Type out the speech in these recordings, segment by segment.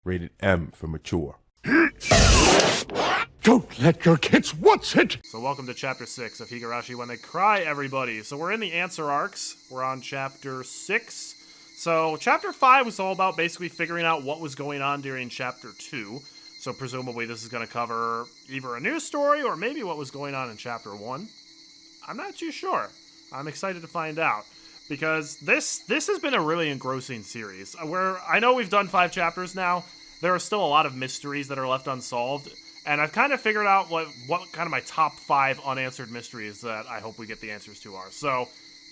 Rated M for mature. Don't let your kids watch it! So welcome to Chapter 6 of Higurashi When They Cry, everybody. So we're in the answer arcs. We're on Chapter 6. So Chapter 5 was all about basically figuring out what was going on during Chapter 2. So presumably this is going to cover either a new story or maybe what was going on in Chapter 1. I'm not too sure. I'm excited to find out. Because this has been a really engrossing series. Where I know we've done 5 chapters now. There are still a lot of mysteries that are left unsolved. And I've kind of figured out what kind of my top 5 unanswered mysteries that I hope we get the answers to are. So,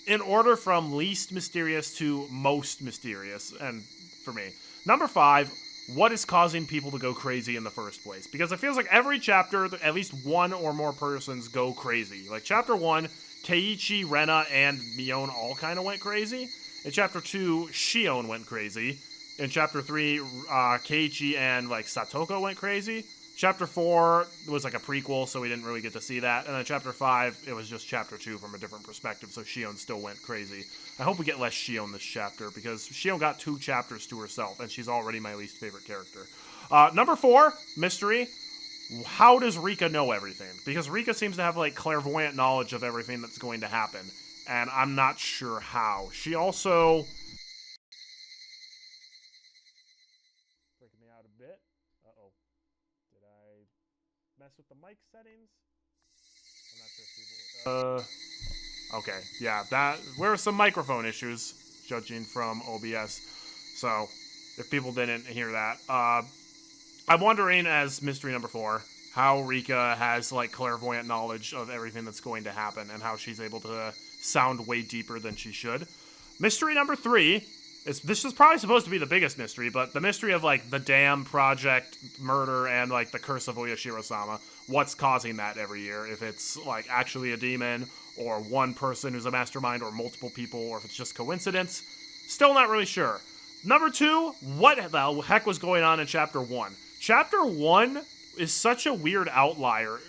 in order from least mysterious to most mysterious, and for me. Number 5, what is causing people to go crazy in the first place? Because it feels like every chapter, at least one or more persons go crazy. Like Chapter 1, Keiichi, Rena, and Mion all kind of went crazy. In Chapter 2, Shion went crazy. In Chapter 3, Keiichi and Satoko went crazy. Chapter 4 was like a prequel, so we didn't really get to see that. And then Chapter 5, it was just Chapter 2 from a different perspective, so Shion still went crazy. I hope we get less Shion this chapter, because Shion got 2 chapters to herself, and she's already my least favorite character. Number 4, mystery. How does Rika know everything? Because Rika seems to have, clairvoyant knowledge of everything that's going to happen, and I'm not sure how. She also... Freaking me out a bit. Uh-oh. Did I mess with the mic settings? I'm not sure if people... Okay, yeah, there were some microphone issues, judging from OBS. So, if people didn't hear that. I'm wondering, as mystery number 4, how Rika has, clairvoyant knowledge of everything that's going to happen, and how she's able to sound way deeper than she should. Mystery number 3... This is probably supposed to be the biggest mystery, but the mystery of, the Dam Project murder and, the Curse of Oyashiro-sama. What's causing that every year? If it's, actually a demon, or one person who's a mastermind, or multiple people, or if it's just coincidence. Still not really sure. Number 2, what the heck was going on in Chapter 1? Chapter 1 is such a weird outlier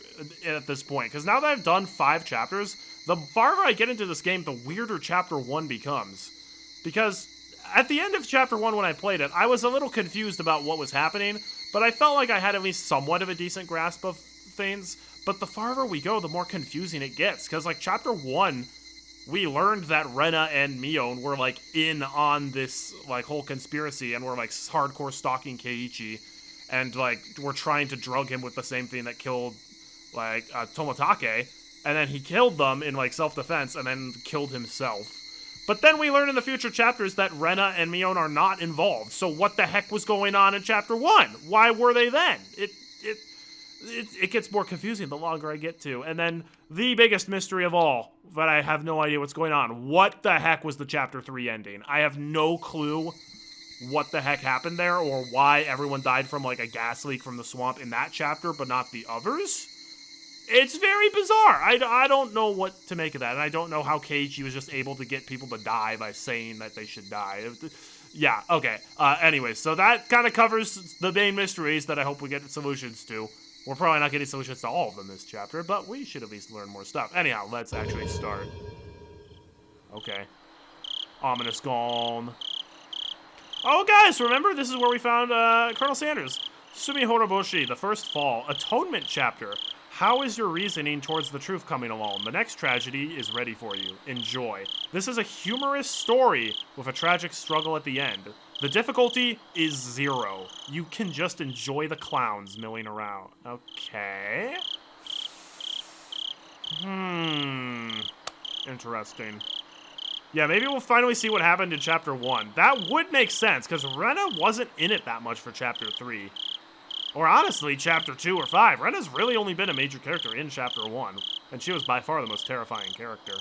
at this point, because now that I've done 5 chapters, the farther I get into this game, the weirder Chapter 1 becomes. Because... at the end of Chapter 1 when I played it, I was a little confused about what was happening, but I felt like I had at least somewhat of a decent grasp of things. But the farther we go, the more confusing it gets. Because, Chapter 1, we learned that Rena and Mion were, in on this, whole conspiracy, and were, hardcore stalking Keiichi, and, were trying to drug him with the same thing that killed, Tomotake, and then he killed them in, self-defense, and then killed himself. But then we learn in the future chapters that Rena and Mion are not involved. So what the heck was going on in Chapter 1? Why were they then? It gets more confusing the longer I get to. And then the biggest mystery of all, but I have no idea what's going on. What the heck was the Chapter 3 ending? I have no clue what the heck happened there, or why everyone died from a gas leak from the swamp in that chapter, but not the others. It's very bizarre. I don't know what to make of that, and I don't know how Keiichi was just able to get people to die by saying that they should die. Yeah, okay. Anyway, so that kind of covers the main mysteries that I hope we get solutions to. We're probably not getting solutions to all of them this chapter, but we should at least learn more stuff. Anyhow, let's actually start. Okay. Ominous gone. Oh, guys, remember? This is where we found Colonel Sanders. Sumi Horoboshi, The First Fall, Atonement Chapter. How is your reasoning towards the truth coming along? The next tragedy is ready for you. Enjoy. This is a humorous story with a tragic struggle at the end. The difficulty is 0. You can just enjoy the clowns milling around. Okay. Interesting. Yeah, maybe we'll finally see what happened in Chapter 1. That would make sense, because Rena wasn't in it that much for Chapter 3. Or honestly, Chapter 2 or 5. Rena's really only been a major character in Chapter 1, and she was by far the most terrifying character.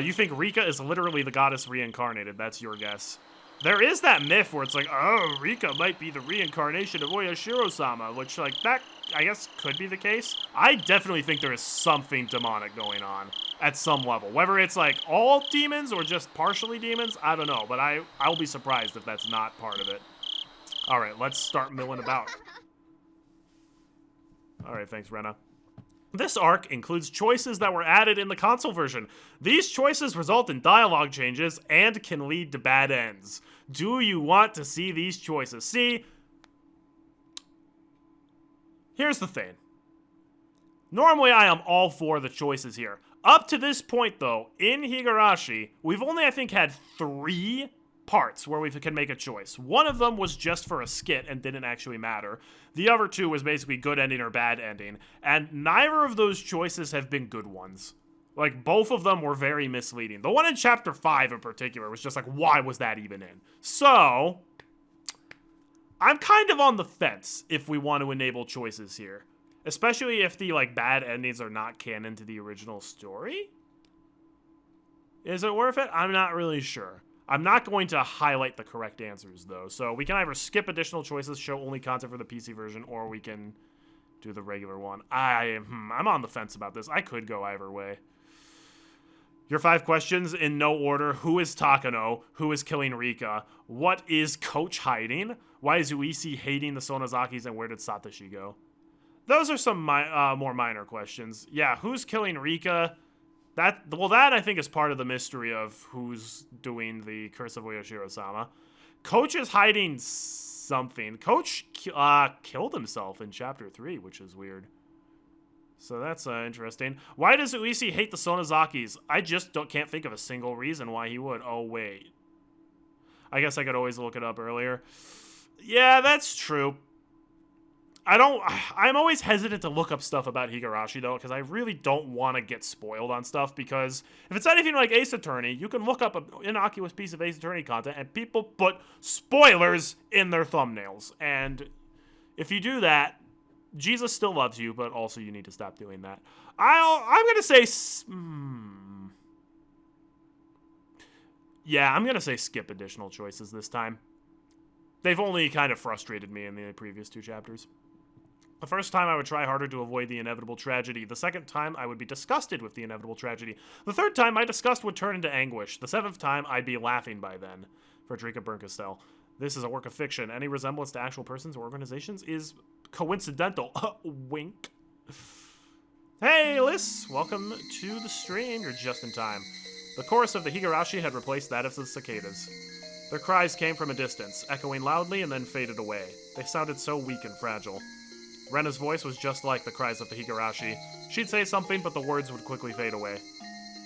You think Rika is literally the goddess reincarnated. That's your guess. There is that myth where it's oh, Rika might be the reincarnation of Oyashiro-sama, which, that, I guess, could be the case. I definitely think there is something demonic going on at some level. Whether it's, all demons or just partially demons, I don't know, but I'll be surprised if that's not part of it. Alright, let's start milling about. Alright, thanks, Rena. This arc includes choices that were added in the console version. These choices result in dialogue changes and can lead to bad ends. Do you want to see these choices? See, Here's the thing. Normally, I am all for the choices here. Up to this point, though, in Higurashi, we've only, I think, had 3 parts where we can make a choice. One of them was just for a skit and didn't actually matter. The other 2 was basically good ending or bad ending. And neither of those choices have been good ones. Like, both of them were very misleading. The one in Chapter 5 in particular was just like, why was that even in? So, I'm kind of on the fence if we want to enable choices here. Especially if the, like, bad endings are not canon to the original story? Is it worth it? I'm not really sure. I'm not going to highlight the correct answers, though. So we can either skip additional choices, show only content for the PC version, or we can do the regular one. I'm on the fence about this. I could go either way. Your 5 questions in no order. Who is Takano? Who is killing Rika? What is Coach hiding? Why is Uisi hating the Sonozakis, and where did Satoshi go? Those are some more minor questions. Yeah, who's killing Rika? That I think is part of the mystery of who's doing the Curse of Oyoshiro-sama. Coach is hiding something. Coach killed himself in Chapter 3, which is weird. So that's interesting. Why does Uisi hate the Sonozakis? I just can't think of a single reason why he would. Oh, wait. I guess I could always look it up earlier. Yeah, that's true. I'm always hesitant to look up stuff about Higurashi, though, because I really don't want to get spoiled on stuff, because if it's anything like Ace Attorney, you can look up an innocuous piece of Ace Attorney content, and people put spoilers in their thumbnails. And if you do that, Jesus still loves you, but also you need to stop doing that. I'm going to say... Yeah, I'm going to say skip additional choices this time. They've only kind of frustrated me in the previous 2 chapters. The first time I would try harder to avoid the inevitable tragedy. The second time I would be disgusted with the inevitable tragedy. The third time my disgust would turn into anguish. The 7th time I'd be laughing by then. Frederica Bernkastel. This is a work of fiction. Any resemblance to actual persons or organizations is coincidental. Wink. Hey, Liz. Welcome to the stream. You're just in time. The chorus of the Higurashi had replaced that of the cicadas. Their cries came from a distance, echoing loudly and then faded away. They sounded so weak and fragile. Rena's voice was just like the cries of the Higurashi. She'd say something, but the words would quickly fade away.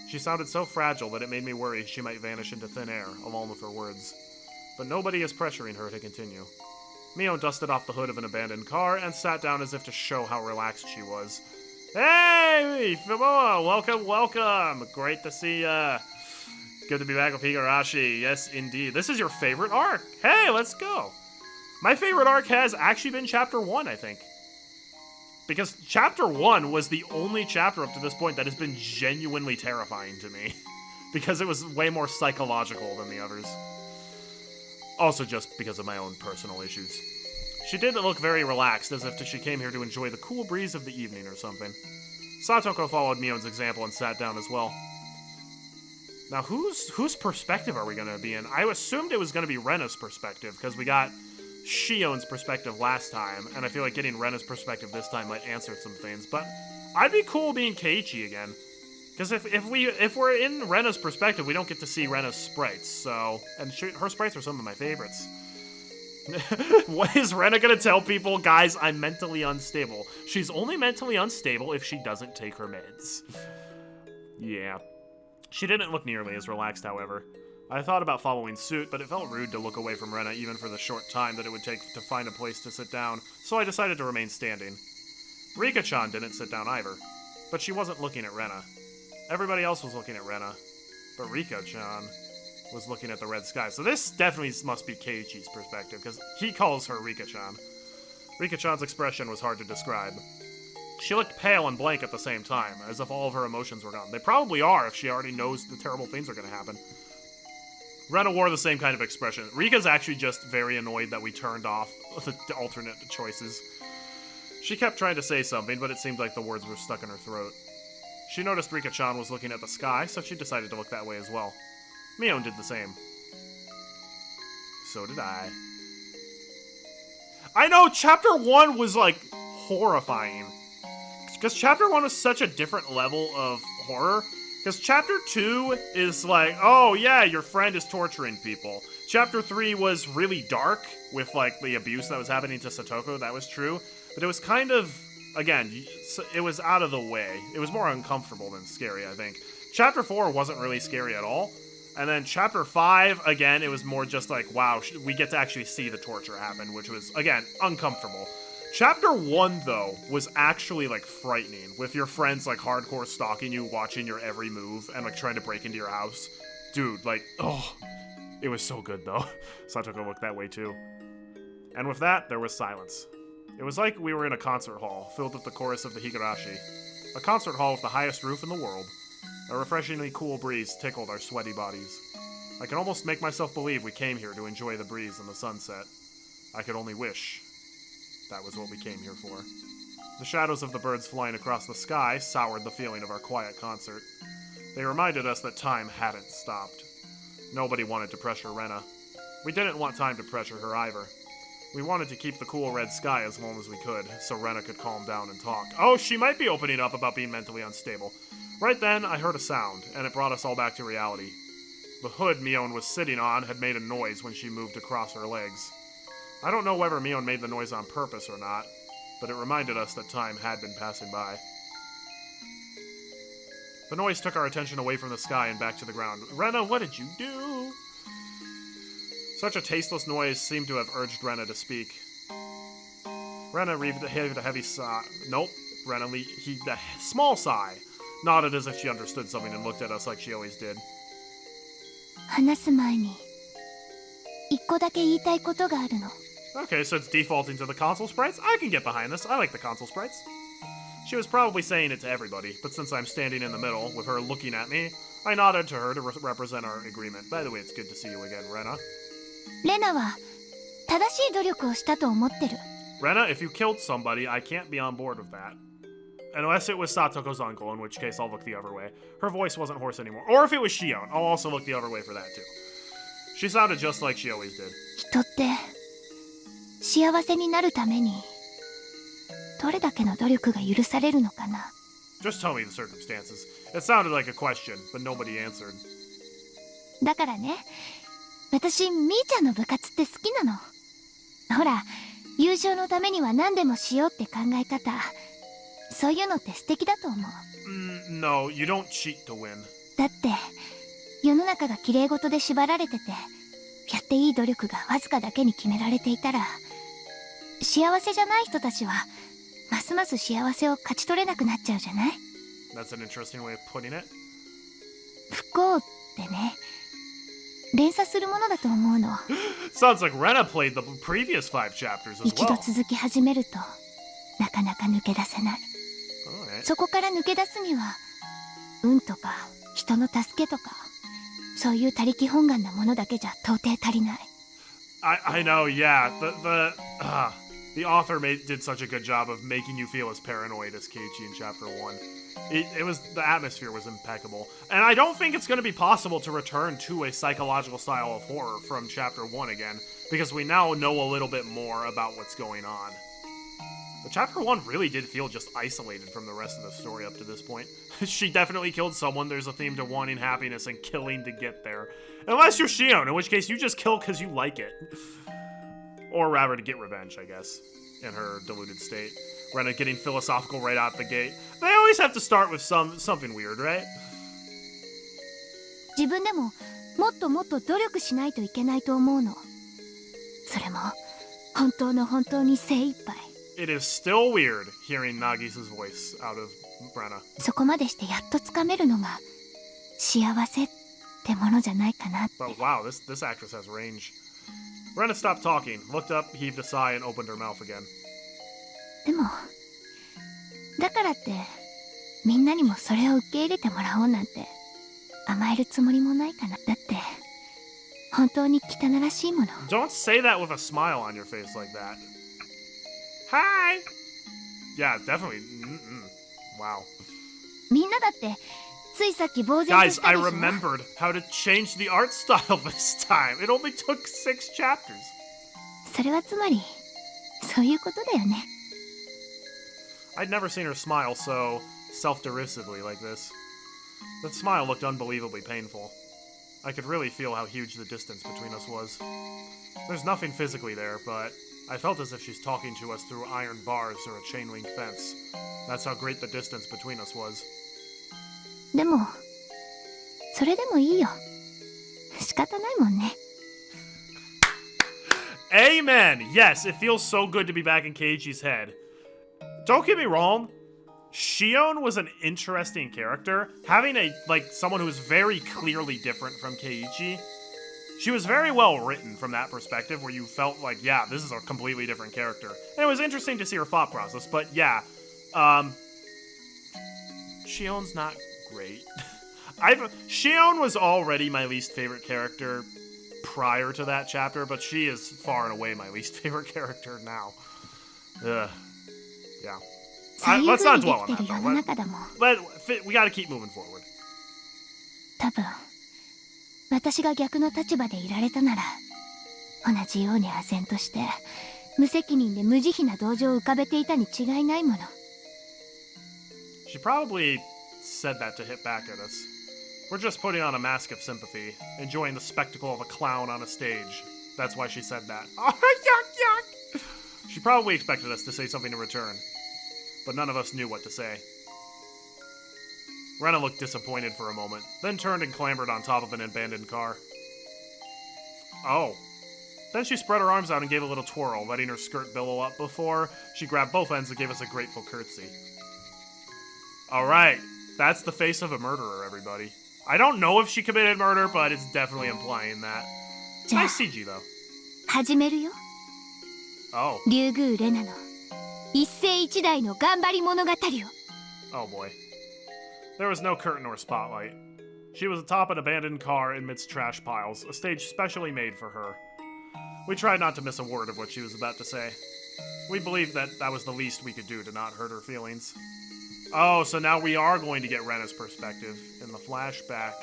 She sounded so fragile that it made me worry she might vanish into thin air, along with her words. But nobody is pressuring her to continue. Mio dusted off the hood of an abandoned car and sat down as if to show how relaxed she was. Hey, Fimoa! Welcome! Great to see ya. Good to be back with Higurashi. Yes, indeed. This is your favorite arc. Hey, let's go. My favorite arc has actually been Chapter 1, I think. Because Chapter 1 was the only chapter up to this point that has been genuinely terrifying to me. Because it was way more psychological than the others. Also just because of my own personal issues. She did look very relaxed, as if she came here to enjoy the cool breeze of the evening or something. Satoko followed Mion's example and sat down as well. Now, whose perspective are we going to be in? I assumed it was going to be Rena's perspective, because we got Shion's perspective last time, and I feel like getting Rena's perspective this time might answer some things, but I'd be cool being Keiichi again. Because if we're in Rena's perspective, we don't get to see Rena's sprites, so... And her sprites are some of my favorites. What is Rena gonna tell people? Guys, I'm mentally unstable. She's only mentally unstable if she doesn't take her meds. Yeah. She didn't look nearly as relaxed, however. I thought about following suit, but it felt rude to look away from Rena even for the short time that it would take to find a place to sit down, so I decided to remain standing. Rika-chan didn't sit down either, but she wasn't looking at Rena. Everybody else was looking at Rena, but Rika-chan was looking at the red sky. So this definitely must be Keiichi's perspective, because he calls her Rika-chan. Rika-chan's expression was hard to describe. She looked pale and blank at the same time, as if all of her emotions were gone. They probably are if she already knows the terrible things are going to happen. Rena wore the same kind of expression. Rika's actually just very annoyed that we turned off the alternate choices. She kept trying to say something, but it seemed like the words were stuck in her throat. She noticed Rika-chan was looking at the sky, so she decided to look that way as well. Mion did the same. So did I. I know, Chapter 1 was, like, horrifying. Because Chapter 1 was such a different level of horror. Because Chapter 2 is like, oh yeah, your friend is torturing people. Chapter 3 was really dark with, like, the abuse that was happening to Satoko, that was true. But it was kind of, again, it was out of the way. It was more uncomfortable than scary, I think. Chapter 4 wasn't really scary at all. And then Chapter 5, again, it was more just like, wow, we get to actually see the torture happen, which was, again, uncomfortable. Chapter 1, though, was actually, like, frightening, with your friends, like, hardcore stalking you, watching your every move, and, like, trying to break into your house. Dude, like, oh... It was so good, though. Satoko looked that way, too. And with that, there was silence. It was like we were in a concert hall, filled with the chorus of the Higurashi. A concert hall with the highest roof in the world. A refreshingly cool breeze tickled our sweaty bodies. I can almost make myself believe we came here to enjoy the breeze and the sunset. I could only wish that was what we came here for. The shadows of the birds flying across the sky soured the feeling of our quiet concert. They reminded us that time hadn't stopped. Nobody wanted to pressure Rena. We didn't want time to pressure her either. We wanted to keep the cool red sky as long as we could, so Rena could calm down and talk. Oh, she might be opening up about being mentally unstable. Right then, I heard a sound, and it brought us all back to reality. The hood Mion was sitting on had made a noise when she moved across her legs. I don't know whether Mion made the noise on purpose or not, but it reminded us that time had been passing by. The noise took our attention away from the sky and back to the ground. Rena, what did you do? Such a tasteless noise seemed to have urged Rena to speak. Rena heaved a heavy sigh. Nope. Rena heaved a small sigh. Nodded as if she understood something and looked at us like she always did. 話す前に一個だけ言いたいことがあるの。 Okay, so it's defaulting to the console sprites? I can get behind this. I like the console sprites. She was probably saying it to everybody, but since I'm standing in the middle, with her looking at me, I nodded to her to represent our agreement. By the way, it's good to see you again, Rena. レナは正しい努力をしたと思ってる。 Rena, if you killed somebody, I can't be on board with that. Unless it was Satoko's uncle, in which case I'll look the other way. Her voice wasn't hoarse anymore. Or if it was Shion, I'll also look the other way for that too. She sounded just like she always did. 人って幸せになるためにどれだけの努力が許されるのかな。 Just tell me the circumstances. It sounded like a question, but nobody answered. だからね、私みーちゃんの部活って好きなの。ほら、優勝のためには何でもしようって考え方、そういうのって素敵だと思う。No, you don't cheat to win. だって世の中が綺麗事で縛られてて、やっていい努力がわずかだけに決められていたら、幸せじゃない人たちはますます幸せを勝ち取れなくなっちゃうじゃない？ That's an interesting way of putting it. 不幸ってね、連鎖するものだと思うの。Sounds like Rena played the previous 5 chapters as 一度 well. 続き始めるとなかなか抜け出せない。 Alright. そこから抜け出すには運とか人の助けとか、そういう他力本願なものだけじゃ到底足りない。 I know, yeah. The author did such a good job of making you feel as paranoid as Keiichi in Chapter 1. The atmosphere was impeccable. And I don't think it's going to be possible to return to a psychological style of horror from Chapter 1 again, because we now know a little bit more about what's going on. But Chapter 1 really did feel just isolated from the rest of the story up to this point. She definitely killed someone. There's a theme to wanting happiness and killing to get there. Unless you're Shion, in which case you just kill because you like it. Or rather, to get revenge, I guess, in her deluded state. Rena getting philosophical right out the gate. They always have to start with something weird, right? 自分でももっともっと努力しないといけないと思うの。それも本当に精一杯。 It is still weird hearing Nagisa's voice out of Rena. そこまでしてやっとつかめるのが幸せってものじゃないかなって。 But wow, this actress has range. Rena stopped talking, looked up, heaved a sigh, and opened her mouth again. でもだからってみんなにもそれを受け入れてもらおうなんて甘えるつもりもないかな。だって本当に汚らしいもの。 Don't say that with a smile on your face like that. Hi! Yeah, definitely. Wow. みんなだってついさっき呆然と Guys, した I でしょ。 remembered how to change the art style this time. It only took 6 chapters. それはつまりそういうことだよね。 I'd never seen her smile so self-derisively like this. The smile looked unbelievably painful. I could really feel how huge the distance between us was. There's nothing physically there, but I felt as if she's talking to us through iron bars or a chain link fence. That's how great the distance between us was. でも、それでもいいよ。仕方ないもんね。Amen! Yes, it feels so good to be back in Keiichi's head. Don't get me wrong, Shion was an interesting character. Having someone who was very clearly different from Keiichi. She was very well written from that perspective, where you felt like, yeah, this is a completely different character. And it was interesting to see her thought process, but yeah. Shion's not great. Shion was already my least favorite character prior to that chapter, but she is far and away my least favorite character now. Yeah. Let's not dwell on that, though. We gotta keep moving forward. 多分、私が逆の立場でいられたなら、同じように唖然として、無責任で無慈悲な同情を浮かべていたに違いないもの。She probably said that to hit back at us. We're just putting on a mask of sympathy, enjoying the spectacle of a clown on a stage. That's why she said that. Oh, yuck, yuck! She probably expected us to say something in return, but none of us knew what to say. Rena looked disappointed for a moment, then turned and clambered on top of an abandoned car. Oh. Then she spread her arms out and gave a little twirl, letting her skirt billow up before she grabbed both ends and gave us a grateful curtsy. Alright, that's the face of a murderer, everybody. I don't know if she committed murder, but it's definitely implying that. Nice CG, though. 始めるよ。Oh. リュウグウレナの一世一代の頑張り物語を。Oh boy. There was no curtain or spotlight. She was atop an abandoned car amidst trash piles, a stage specially made for her. We tried not to miss a word of what she was about to say. We believed that that was the least we could do to not hurt her feelings. Oh, so now we are going to get Rena's perspective in the flashback.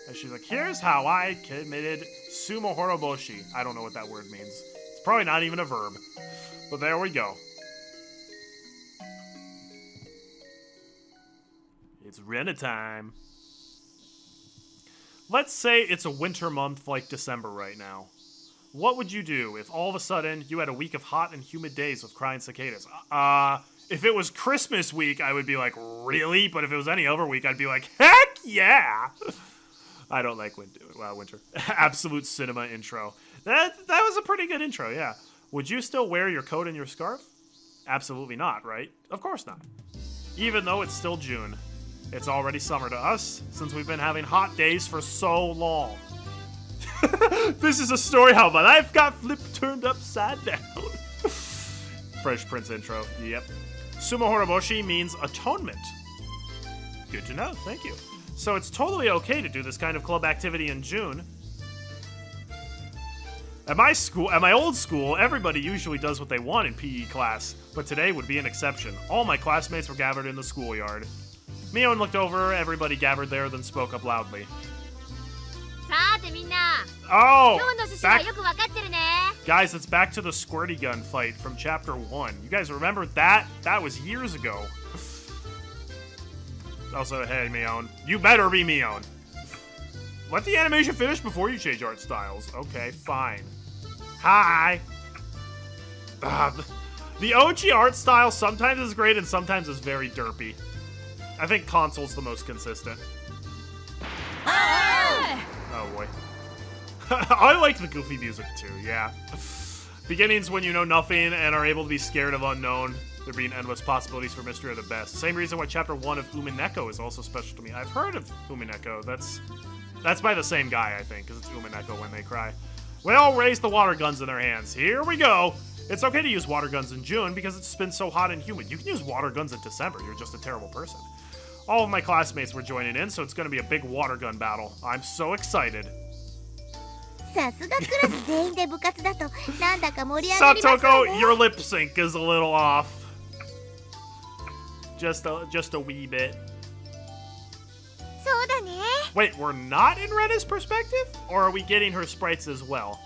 And she's like, here's how I committed sumo horoboshi. I don't know what that word means. It's probably not even a verb. But there we go. It's Rena time. Let's say it's a winter month like December right now. What would you do if all of a sudden you had a week of hot and humid days with crying cicadas? If it was Christmas week, I would be like, really? But if it was any other week, I'd be like, heck yeah! I don't like winter. Absolute cinema intro. That was a pretty good intro, yeah. Would you still wear your coat and your scarf? Absolutely not, right? Of course not. Even though it's still June. It's already summer to us, since we've been having hot days for so long. This is a story how my life got flipped turned upside down. Fresh Prince intro, yep. Sumo horoboshi means atonement. Good to know, thank you. So it's totally okay to do this kind of club activity in June. At my old school, everybody usually does what they want in PE class, but today would be an exception. All my classmates were gathered in the schoolyard. Mion looked over, everybody gathered there, then spoke up loudly. Oh! Guys, it's back to the squirty gun fight from Chapter 1. You guys remember that? That was years ago. Also, hey, Mion. You better be Mion. Let the animation finish before you change art styles. Okay, fine. Hi! The OG art style sometimes is great and sometimes is very derpy. I think console's the most consistent. Oh boy. I like the goofy music too, yeah. Beginnings when you know nothing and are able to be scared of unknown. There being endless possibilities for mystery are the best. Same reason why Chapter 1 of Umineko is also special to me. I've heard of Umineko. That's by the same guy, I think, because it's Umineko when they cry. We all raise the water guns in their hands. Here we go! It's okay to use water guns in June because it's been so hot and humid. You can use water guns in December. You're just a terrible person. All of my classmates were joining in, so it's going to be a big water gun battle. I'm so excited. Satoko, your lip sync is a little off. Just a wee bit. Wait, we're not in Rena's perspective? Or are we getting her sprites as well?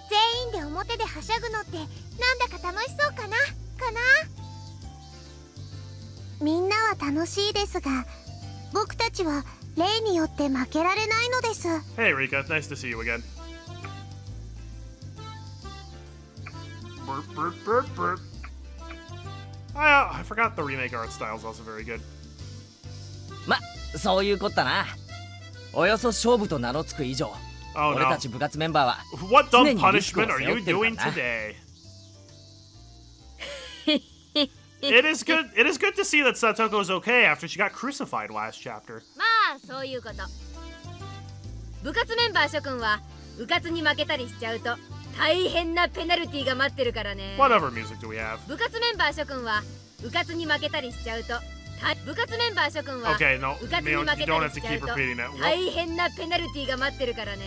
みんなは楽しいですが、僕たちは例によって負けられないのです。 Hey Rika, nice to see you again. Burp, burp, burp, burp. I forgot the remake art style is also very good. ま、そういうこったな。およそ勝負と名の付く以上、 Oh 俺 no. たち部活メンバーは What 常 dumb にリスクを punishment are 背負 you ってるから doing な。 today? It is good to see that Satoko's okay after she got crucified last chapter. まあそういうこと。部活メンバー諸君は部活に負けたりしちゃうと大変なペナルティが待ってるからね。 Whatever music do we have? 部活メンバー諸君は部活に負けたりしちゃうと部活メンバー諸君は Okay, no, 部活に Mio, 負 you けた don't り have し to ちゃう keep と repeating that. 大変なペナルティが待ってるからね。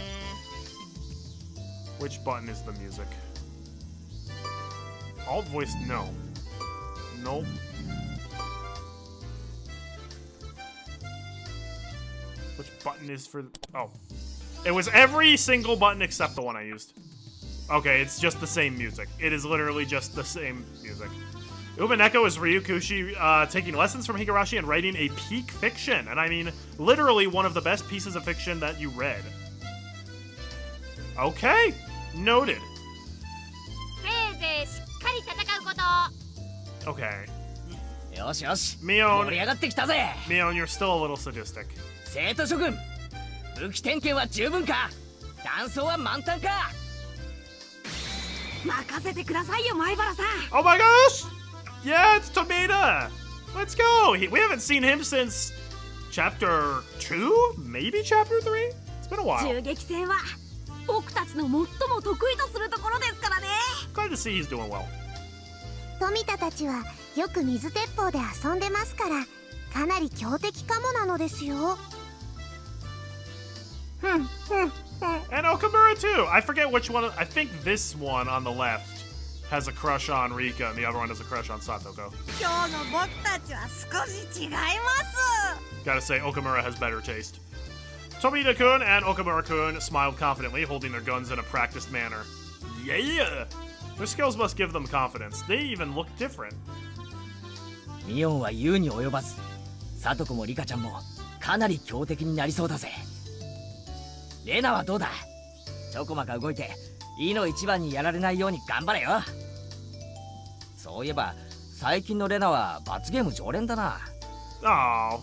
Which button is the music? Alt voice, no. Nope. Which button is for... Oh. It was every single button except the one I used. Okay, it's just the same music. It is literally just the same music. Ubaneko is RYUUGU taking lessons from Higurashi and writing a peak fiction. And I mean, literally one of the best pieces of fiction that you read. Okay, noted. せいぜいしっかり戦うこと。 Okay. よしよし、 Mion, 盛り上がってきたぜ。 Mion, you're still a little sadistic. 生徒諸君、武器点検は十分か。弾倉は満タンか。任せてくださいよ、前原さん。 Oh my gosh! Yeah, it's Tomita! Let's go! We haven't seen him since chapter 2? Maybe chapter 3? It's been a while. 銃撃戦は僕たちの最も得意とするところですからね。 Glad to see he's doing well. 富田たちはよく水鉄砲で遊んでますから、かなり強敵かもなのですよ。 And Okamura too! I forget which one. I think this one on the left has a crush on Rika and the other one has a crush on Satoko. 今日の僕たちは少し違います。 Gotta say, Okamura has better taste. Tomita-kun and Okamura-kun smiled confidently, holding their guns in a practiced manner. Yeah! Their skills must give them confidence. They even look different. ミオンは言うに及ばず、サトコもリカちゃんもかなり強敵になりそうだぜ。レナはどうだ？ちょこまか動いて、いの一番にやられないように頑張れよ。そういえば、最近のレナは罰ゲーム常連だな。Oh.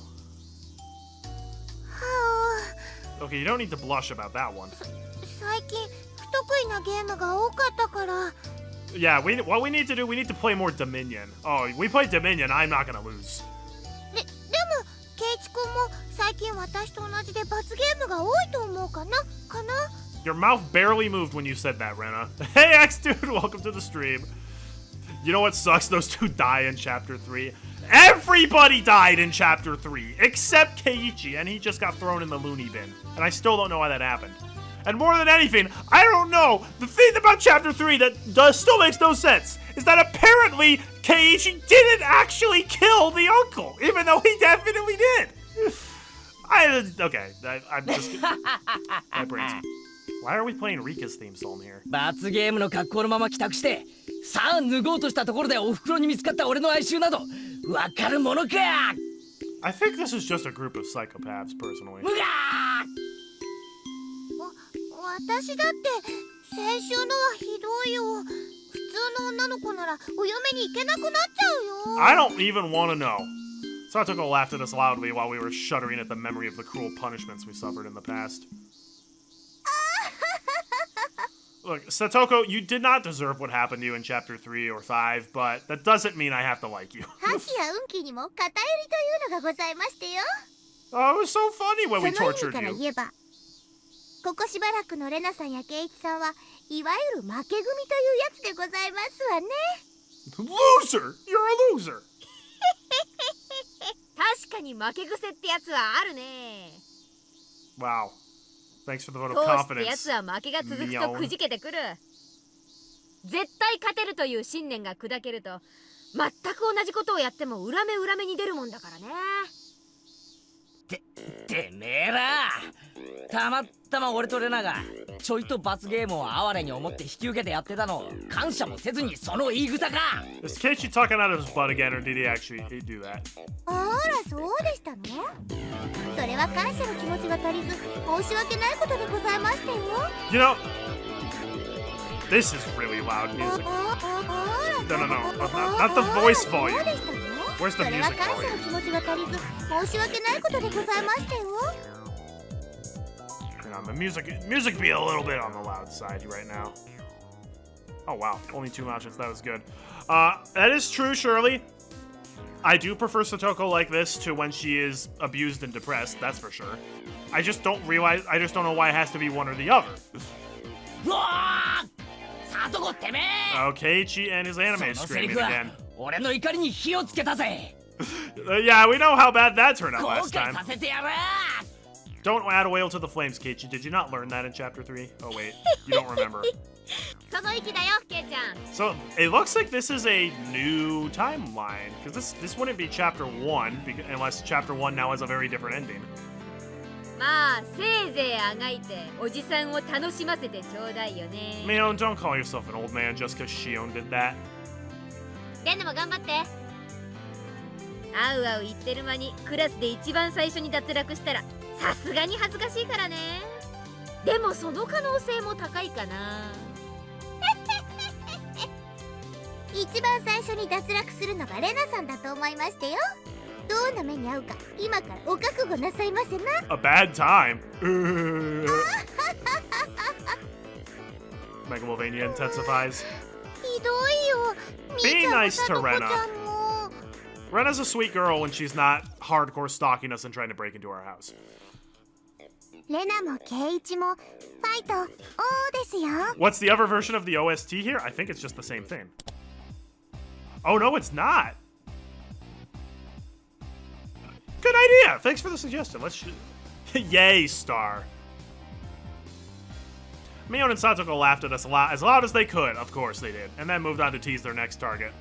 Okay, you don't need to blush about that one. 最近不得意なゲームが多かったから。 Yeah, what we need to do, we need to play more Dominion. Oh, we play Dominion, I'm not gonna lose. でもケイチ君も最近私と同じで罰ゲームが多いと思うかな。 Your mouth barely moved when you said that, Rena. Hey, X-Dude, welcome to the stream. You know what sucks? Those two die in Chapter 3. Everybody died in Chapter 3, except Keiichi, and he just got thrown in the loony bin. And I still don't know why that happened. And more than anything, I don't know, the thing about Chapter 3 that still makes no sense is that apparently Keiichi didn't actually kill the uncle, even though he definitely did. I'm just... my brain's... Why are we playing Rika's theme song here? 罰ゲームの格好のまま帰宅して、さあ脱ごうとしたところでお袋に見つかった俺の哀愁などわかるものか。 I think this is just a group of psychopaths, personally. うが私だって先週のはひどいよ。普通の女の子ならお嫁に行けなくなっちゃうよ。 I don't even want to know. Satoko laughed at us loudly while we were shuddering at the memory of the cruel punishments we suffered in the past. Look, Satoko, you did not deserve what happened to you in Chapter 3 or 5, but that doesn't mean I have to like you. 覇気や運気にも偏りというのがございましてよ。 Oh, it was so funny when we その意味 tortured から you. 言えば、ここしばらくのレナさんやケイチさんはいわゆる負け組というやつでございますわね。 Loser! You're a loser! 確かに負け癖ってやつはあるね。 Wow. Thanks for the vote ど of うしてやつ confidence. は負けが続くとくじけてくる。絶対勝てるという信念が砕けると全く同じことをやっても裏目裏目に出るもんだからね。てめえら、たまたま俺とレナがちょいと罰ゲームを哀れに思って引き受けてやってたの感謝もせずにその言い草か。 Is Keiichi talking out of his butt again, or did he actually do that? あらそうでしたの？それは感謝の気持ちが足りず申し訳ないことでございましたよ。 You know, this is really loud music. No, not the voice そう volume. でしたの？ Where's そ the れは music 感謝の volume? 気持ちが足りず申し訳ないことでございましたよ。 Hang on, the music be a little bit on the loud side right now. Oh wow, only 2 matches. That was good. That is true, Shirley. I do prefer Satoko like this to when she is abused and depressed. That's for sure. I just don't know why it has to be one or the other. うわーサトコてめえ Keiichi and his そ anime のセ screaming リフは again. 俺の怒りに火をつけたぜ Yeah, we know how bad that turned out 後 last 悔 time. させてやる Don't add oil to the flames, Keiichi. Did you not learn that in chapter 3? Oh wait, you don't remember. その息だよケイちゃん。 So it looks like this is a new timeline because this wouldn't be chapter 1 unless chapter 1 now has a very different ending. まあせいぜいあがいておじさんを楽しませてちょうだいよね。 Mion, don't call yourself an old man just because Shion did that. レナも頑張って。あうあう言ってる間にクラスで一番最初に脱落したらさすがに恥ずかしいからね。でもその可能性も高いかな。一番最初に脱落するのがレナさんだと思いましたよ。どんな目に遭うか今からお覚悟なさいませな。 A bad time. Megalovania intensifies. ひどいよ。 Be みーちゃんも nice さ to とこちゃん Rena. も。 Rena's a sweet girl when she's not hardcore stalking us and trying to break into our house. レナもケイイチもファイトおーですよ。 What's the other version of the OST here? I think it's just the same thing. Oh no, it's not. Good idea. Thanks for the suggestion. Let's Yay, Star. Mion and Satoko laughed at us as loud as they could. Of course they did. And then moved on to tease their next target.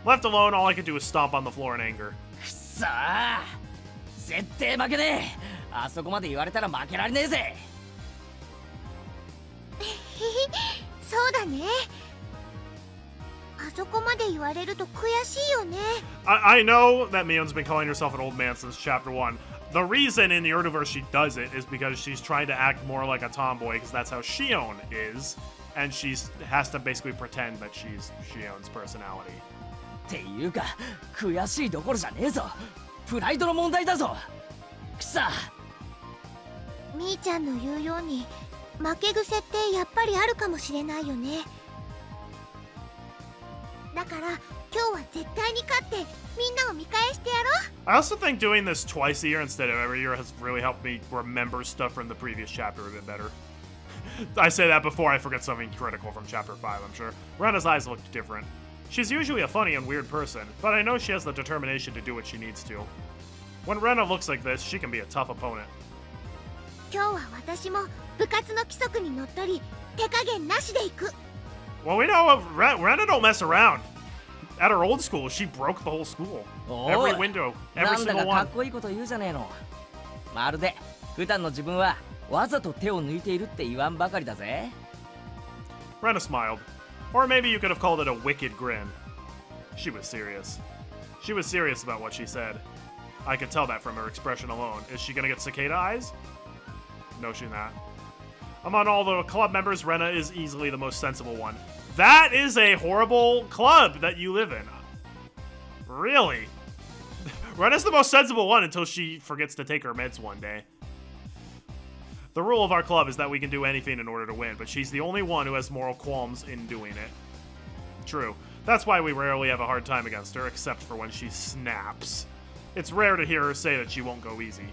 Left alone, all I could do was stomp on the floor in anger. くそー絶対負けねえあそこまで言われたら負けられねえぜそうだね。あそこまで言われると悔しいよね。 I know that Mion's been calling herself an old man since chapter 1. The reason in the Urduverse she does it is because she's trying to act more like a tomboy because that's how Shion is. And she has to basically pretend that she's Shion's personality. っていうか悔しいどころじゃねえぞプライドの問題だぞくさみーちゃんの言うように負け癖ってやっぱりあるかもしれないよね。だから今日は絶対に勝ってみんなを見返してやろう。 I also think doing this twice a year instead of every year has really helped me remember stuff from the previous chapter a bit better. I say that before I forget something critical from chapter 5, I'm sure. Rena's eyes looked different. She's usually a funny and weird person, but I know she has the determination to do what she needs to. When Rena looks like this, she can be a tough opponent. 今日は私も部活の規則にのっとり手加減なしでいく。 Well, we know Rena don't mess around. At her old school, she broke the whole school. お Every い window, な every んだ single かか one. っこいいこと言うじゃねえのまるで普段の自分はわざと手を抜いているって言わんばかりだぜ Rena smiled. Or maybe you could have called it a wicked grin. She was serious. She was serious about what she said. I could tell that from her expression alone. Is she gonna get cicada eyes? No, she's not. Among all the club members, Rena is easily the most sensible one. That is a horrible club that you live in. Really? Rena's the most sensible one until she forgets to take her meds one day. The rule of our club is that we can do anything in order to win, but she's the only one who has moral qualms in doing it. True. That's why we rarely have a hard time against her, except for when she snaps. It's rare to hear her say that she won't go easy.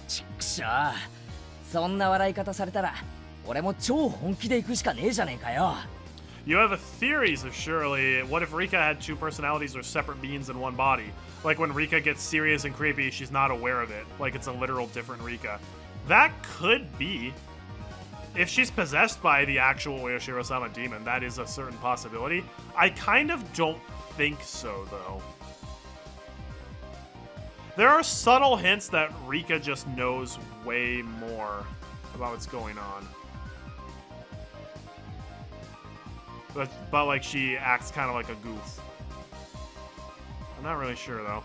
ちっくしょーそんな笑い方されたら俺も超本気で行くしかねえじゃねえかよ You have a theories of surely. What if Rika had two personalities or separate beings in one body? Like when Rika gets serious and creepy, she's not aware of it. Like it's a literal different Rika. That could be. If she's possessed by the actual Oyoshiro-sama demon, that is a certain possibility. I kind of don't think so, though. There are subtle hints that Rika just knows way more about what's going on. But like, she acts kind of like a goof. I'm not really sure, though.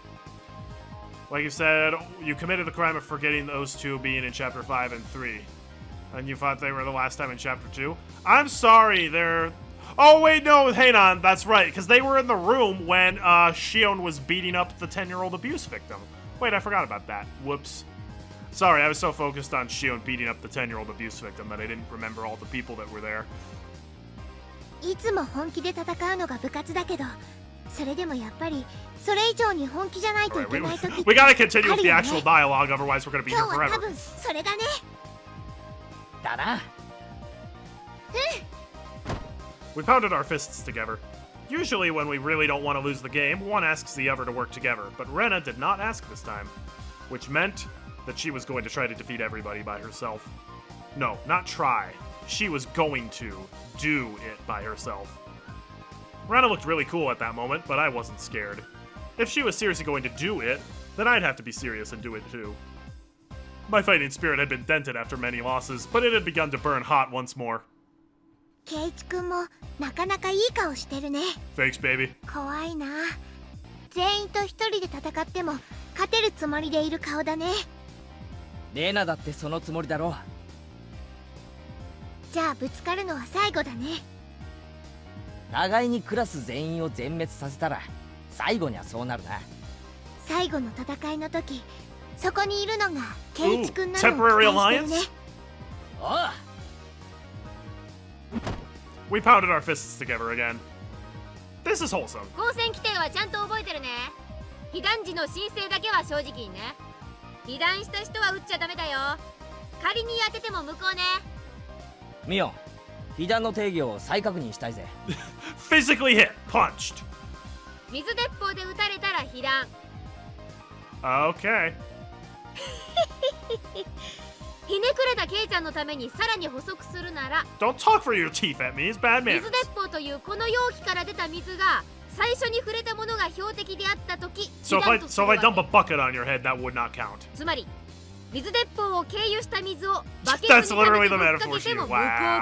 Like you said, you committed the crime of forgetting those two being in Chapter 5 and 3. And you thought they were the last time in Chapter 2? I'm sorry, they're... Oh, wait, no, hang on, that's right, because they were in the room when Shion was beating up the 10-year-old abuse victim. Wait, I forgot about that. Whoops. Sorry, I was so focused on Shion beating up the 10-year-old abuse victim that I didn't remember all the people that were there. いつも本気で戦うのが部活だけど、それでもやっぱりそれ以上に本気じゃないとい Alright, けない時 we ってあ gotta る continue よ with ね。 the actual dialogue, otherwise we're gonna be 今 here 日は forever. 多分それだね。だな。 We pounded our fists together. Usually when we really don't want to lose the game, one asks the other to work together, but Rena did not ask this time, which meant that she was going to try to defeat everybody by herself. No, not try. She was going to do it by herself. Rena looked really cool at that moment, but I wasn't scared. If she was seriously going to do it, then I'd have to be serious and do it too. My fighting spirit had been dented after many losses, but it had begun to burn hot once more. ケイチ君もなかなかいい顔してるね。 Thanks, baby. 怖いな。全員と一人で戦っても勝てるつもりでいる顔だね。レナだってそのつもりだろう。じゃあぶつかるのは最後だね。互いにクラス全員を全滅させたら最後にはそうなるな。最後の戦いの時、そこにいるのがケイチ君なのを temporary 期待してるね。 alliance? おう。 We pounded our fists together again. This is wholesome. 光線規定はちゃんと覚えてるね。被弾時の申請だけは正直にね。被弾した人は撃っちゃダメだよ。仮に当てても無効ね。ミオン、被弾の定義を再確認したいぜ。Physically hit, punched. 水鉄砲で撃たれたら被弾。 Okay. ひねくれたケイちゃんのためにさらに補足するなら、 Don't talk for your teeth at me. It's bad 水 manners. 鉄砲というこの容器から出た水が最初に触れたものが標的であったとき、 So 被 if 弾 I とする so if わ I dump け。 a bucket on your head, that would not count. つまり水鉄砲を経由した水をバケ That's ツに literally 溜 the めてぶっか metaphor けて she も used. 無効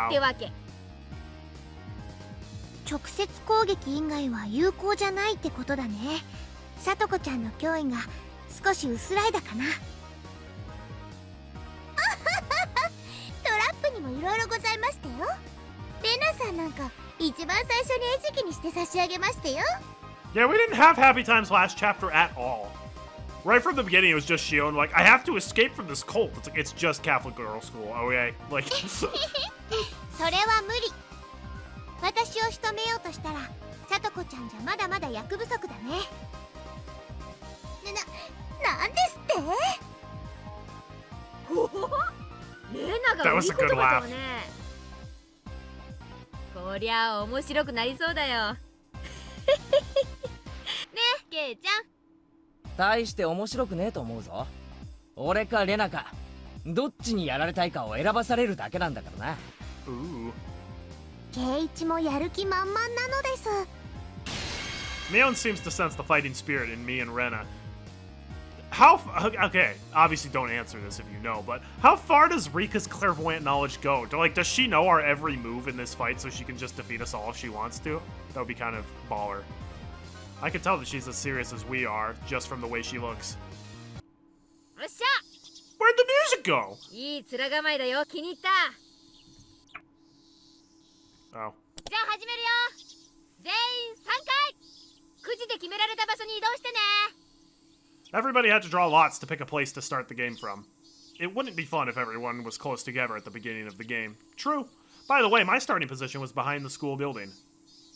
ってわけ。直接攻撃以外は有効じゃないってことだね。さとこちゃんの脅威が少し薄らいだかな。トラップにもいろいろございましたよ。レナさんなんか一番最初に餌食にして差し上げましたよ。 Yeah, we didn't have happy times last chapter at all. Right from the beginning, it was just Shion like, I have to escape from this cult. It's like, it's just Catholic girls' school. Okay, like. それは無理。私を仕留めようとしたらさとこちゃんじゃまだまだ役不足だね。なんですって？ほほほ、レナが That 売 was り a 言 good 葉 laugh. だね。こりゃ面白くなりそうだよ。ねえ、ケイちゃん。大して面白くねえと思うぞ。俺かレナかどっちにやられたいかを選ばされるだけなんだからな。 Ooh. ケイチもやる気満々なのです。 Mion seems to sense the fighting spirit in me and Rena. How okay, obviously don't answer this if you know, but how far does Rika's clairvoyant knowledge go? Does she know our every move in this fight so she can just defeat us all if she wants to? That would be kind of baller. I can tell that she's as serious as we are just from the way she looks. よっしゃ。 Where'd the music go? いい面構えだよ。気に入った。 Oh. じゃあ始めるよ。全員3回。くじで決められた場所に移動してね。 Everybody had to draw lots to pick a place to start the game from. It wouldn't be fun if everyone was close together at the beginning of the game. True. By the way, my starting position was behind the school building.